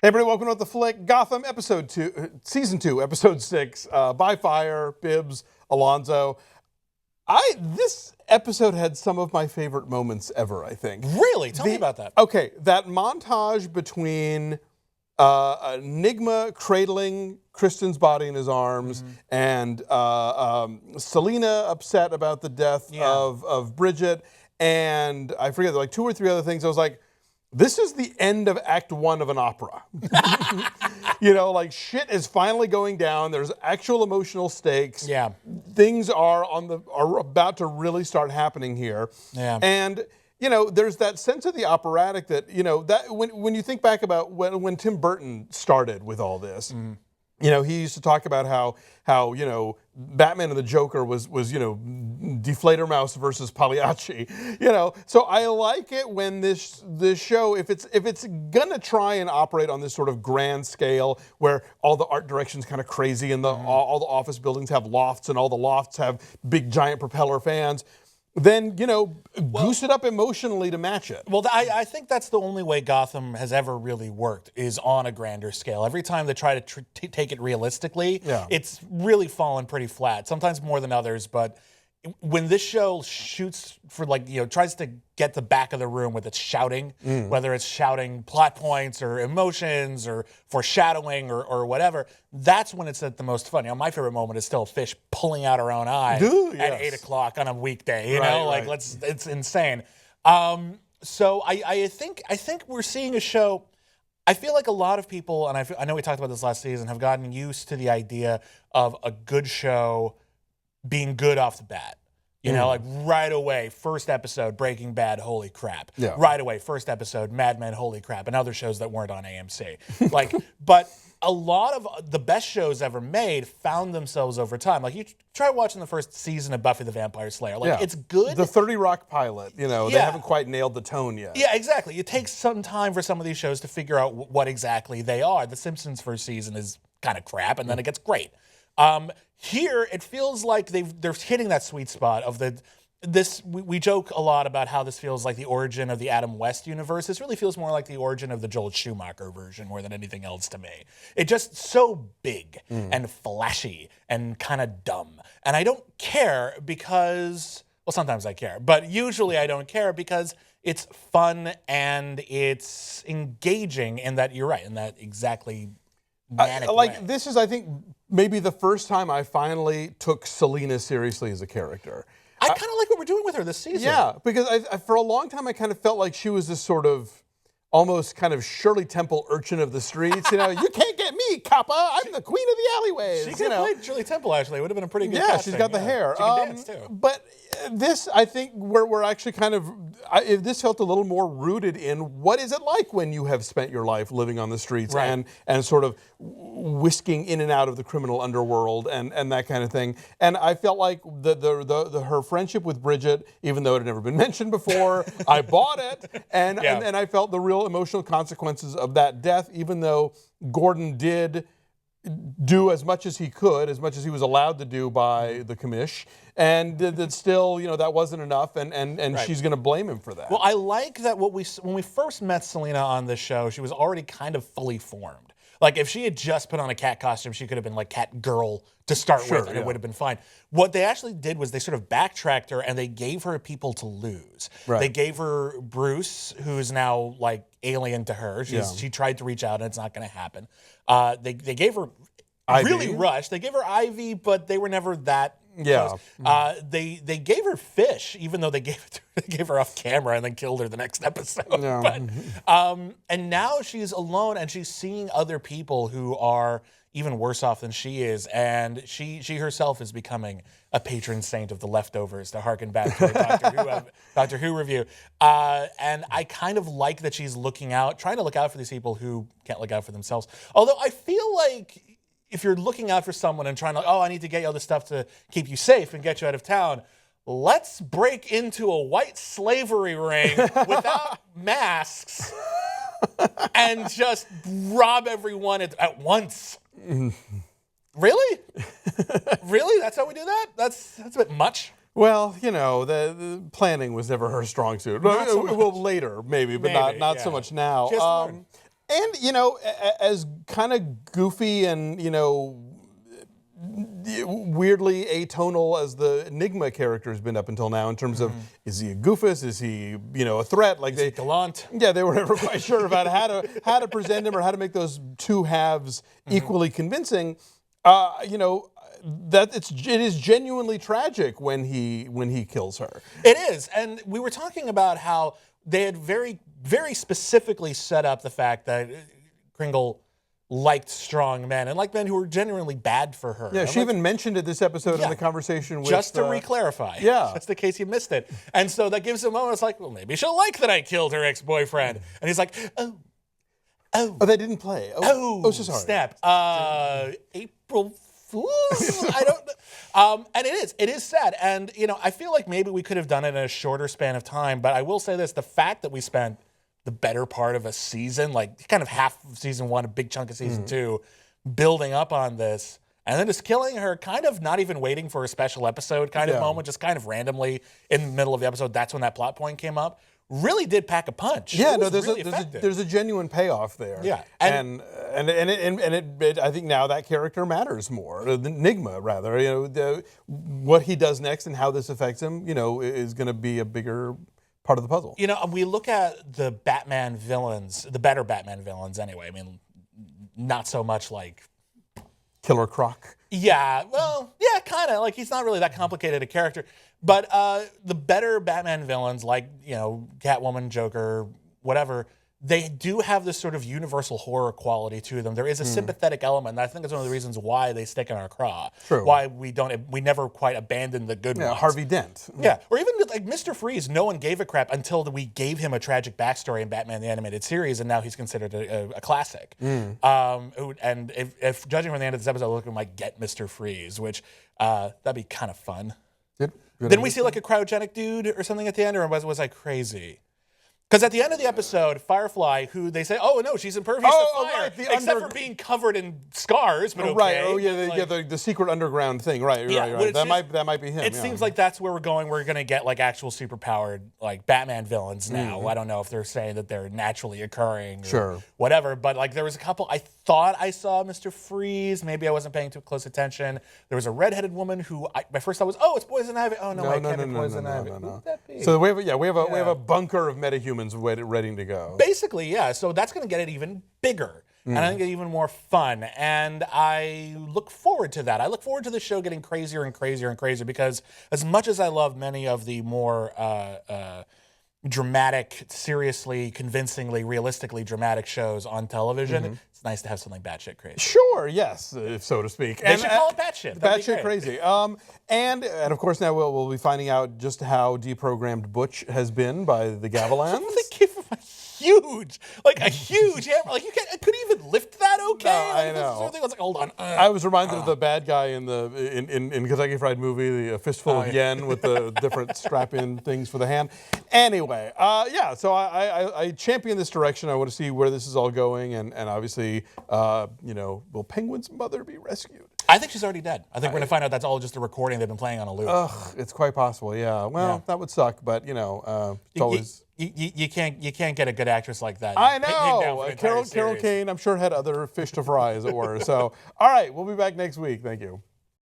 Hey everybody, welcome to The Flick. Gotham, episode 2, season 2, episode 6. By Fire, Bibbs, Alonso. This episode had some of my favorite moments ever, I think. Really? Tell me about that. Okay, that montage between Enigma cradling Kristen's body in his arms and Selena upset about the death of Bridget, and I forget, like 2 or 3 other things. I was like, this is the end of Act 1 of an opera. You know, like shit is finally going down. There's actual emotional stakes. Yeah. Things are about to really start happening here. Yeah. And you know, there's that sense of the operatic that, you know, that when you think back about when Tim Burton started with all this, you know, he used to talk about how you know, Batman and the Joker was you know, Deflator Mouse versus Pagliacci, you know. So I like it when this show, if it's gonna try and operate on this sort of grand scale where all the art direction's kind of crazy and all the office buildings have lofts and all the lofts have big giant propeller fans, then, you know, goose it up emotionally to match it. Well, I think that's the only way Gotham has ever really worked, is on a grander scale. Every time they try to take it realistically, it's really fallen pretty flat, sometimes more than others, but when this show shoots for, like, you know, tries to get the back of the room with its shouting, whether it's shouting plot points or emotions or foreshadowing or whatever, that's when it's at the most fun. You know, my favorite moment is still Fish pulling out her own eye at 8 o'clock on a weekday. You know, like it's insane. So I think we're seeing a show. I feel like a lot of people, and I know we talked about this last season, have gotten used to the idea of a good show being good off the bat. You know, like right away, first episode, Breaking Bad, holy crap. Yeah. Right away, first episode, Mad Men, holy crap, and other shows that weren't on AMC. Like, but a lot of the best shows ever made found themselves over time. Like, you try watching the first season of Buffy the Vampire Slayer. Like, it's good. The 30 Rock pilot, you know, they haven't quite nailed the tone yet. Yeah, exactly. It takes some time for some of these shows to figure out what exactly they are. The Simpsons first season is kind of crap, and then it gets great. Here, it feels like they're hitting that sweet spot of we joke a lot about how this feels like the origin of the Adam West universe. This really feels more like the origin of the Joel Schumacher version more than anything else to me. It's just so big and flashy and kind of dumb. And I don't care because, well, sometimes I care, but usually I don't care because it's fun and it's engaging in that, you're right, in that exactly manic way. This is, I think, maybe the first time I finally took Selena seriously as a character. I kind of like what we're doing with her this season. Yeah, because for a long time I kind of felt like she was this sort of almost kind of Shirley Temple urchin of the streets. You know, you can't get me, Kappa. I'm the queen of the alleyways. She could have played Shirley Temple, actually. It would have been a pretty good casting. She's got the hair. She can dance, too. But this, I think, we're actually kind of, this felt a little more rooted in what is it like when you have spent your life living on the streets and sort of whisking in and out of the criminal underworld and that kind of thing. And I felt like her friendship with Bridget, even though it had never been mentioned before, I bought it. And I felt the real emotional consequences of that death, even though Gordon did do as much as he could, as much as he was allowed to do by the commish, and that still, you know, that wasn't enough, and she's going to blame him for that. Well, I like that when we first met Selena on this show, she was already kind of fully formed. Like, if she had just put on a cat costume, she could have been like Cat Girl to start with, and it would have been fine. What they actually did was they sort of backtracked her, and they gave her people to lose. They gave her Bruce, who is now like alien to her. She tried to reach out, and it's not going to happen. They gave her really rushed. They gave her Ivy, but they were never that close. They gave her Fish, even though they gave her off camera and then killed her the next episode. But, and now she's alone, and she's seeing other people who are even worse off than she is, and she herself is becoming a patron saint of the leftovers, to harken back to the Doctor Who review. And I kind of like that she's trying to look out for these people who can't look out for themselves. Although I feel like if you're looking out for someone and trying to, I need to get you all this stuff to keep you safe and get you out of town, let's break into a white slavery ring without masks and just rob everyone at once. Really? Really? That's how we do that? That's a bit much. Well, you know, the planning was never her strong suit. Well, later, maybe, but not so much now. And, as kind of goofy and, weirdly atonal as the Enigma character has been up until now in terms of, is he a goofus? Is he, a threat? Like Is he gallant? Yeah, they were never quite sure about how to present him or how to make those two halves equally convincing. That it is genuinely tragic when he kills her. It is, and we were talking about how they had very, very specifically set up the fact that Kringle liked strong men and liked men who were genuinely bad for her. Yeah, and she even mentioned it this episode in the conversation with... Just to re-clarify. Yeah. Just in case you missed it. And so that gives him a moment, it's like, well, maybe she'll like that I killed her ex-boyfriend. And he's like, oh, they didn't play. Oh, so sorry. Snap. April Fools? I don't know. And it is sad. And, I feel like maybe we could have done it in a shorter span of time, but I will say this, the fact that we spent the better part of a season, like kind of half of season 1, a big chunk of season 2, building up on this, and then just killing her, kind of not even waiting for a special episode kind of moment, just kind of randomly in the middle of the episode, that's when that plot point came up, really did pack a punch. Yeah, there's a genuine payoff there. Yeah. And I think now that character matters more. The Enigma, rather. What he does next and how this affects him, is going to be a bigger part of the puzzle. We look at the Batman villains, the better Batman villains anyway. I mean, not so much like Killer Croc. Yeah, well, yeah, kind of. Like, he's not really that complicated a character. But the better Batman villains, like, Catwoman, Joker, whatever, they do have this sort of universal horror quality to them. There is a sympathetic element, and I think that's one of the reasons why they stick in our craw. True. Why we never quite abandon the good ones. Harvey Dent. Yeah, or even like Mr. Freeze, no one gave a crap until we gave him a tragic backstory in Batman the Animated Series, and now he's considered a classic. And if judging from the end of this episode, look, we might get Mr. Freeze, which that'd be kind of fun. Good Didn't we see like a cryogenic dude or something at the end, or was I crazy? Because at the end of the episode, Firefly, who they say, oh no, she's impervious to fire, right, except for being covered in like scars, but okay. Right. Oh yeah, the secret underground thing. Right. That might be him. It seems like that's where we're going. We're going to get like actual superpowered like Batman villains now. I don't know if they're saying that they're naturally occurring or whatever, but like there was a couple. I thought I saw Mr. Freeze. Maybe I wasn't paying too close attention. There was a redheaded woman who my first thought was, oh, it's Poison Ivy. Oh no, it can't be Poison Ivy. Who would that be? So we have a bunker of metahumans ready to go. Basically, yeah. So that's going to get it even bigger. And I think it's even more fun. And I look forward to that. I look forward to the show getting crazier and crazier and crazier because as much as I love many of the more dramatic, seriously, convincingly, realistically dramatic shows on television, it's nice to have something batshit crazy. Sure, yes, so to speak. They should call it batshit. Batshit crazy. And of course now we'll be finding out just how deprogrammed Butch has been by the Gavilans. They gave him a huge hammer. Like could he even lift that okay? No, I know. I was like, hold on. I was reminded of the bad guy in Kentucky Fried Movie, the fistful of yen with the different strap-in things for the hand. Anyway, so I champion this direction. I want to see where this is all going, and obviously, will Penguin's mother be rescued? I think she's already dead. I think we're going to find out that's all just a recording they've been playing on a loop. Ugh, it's quite possible, yeah. Well, that would suck, but, it's always... You can't get a good actress like that. I know. Carol Kane, I'm sure, had other fish to fry, as it were. So, all right, we'll be back next week. Thank you.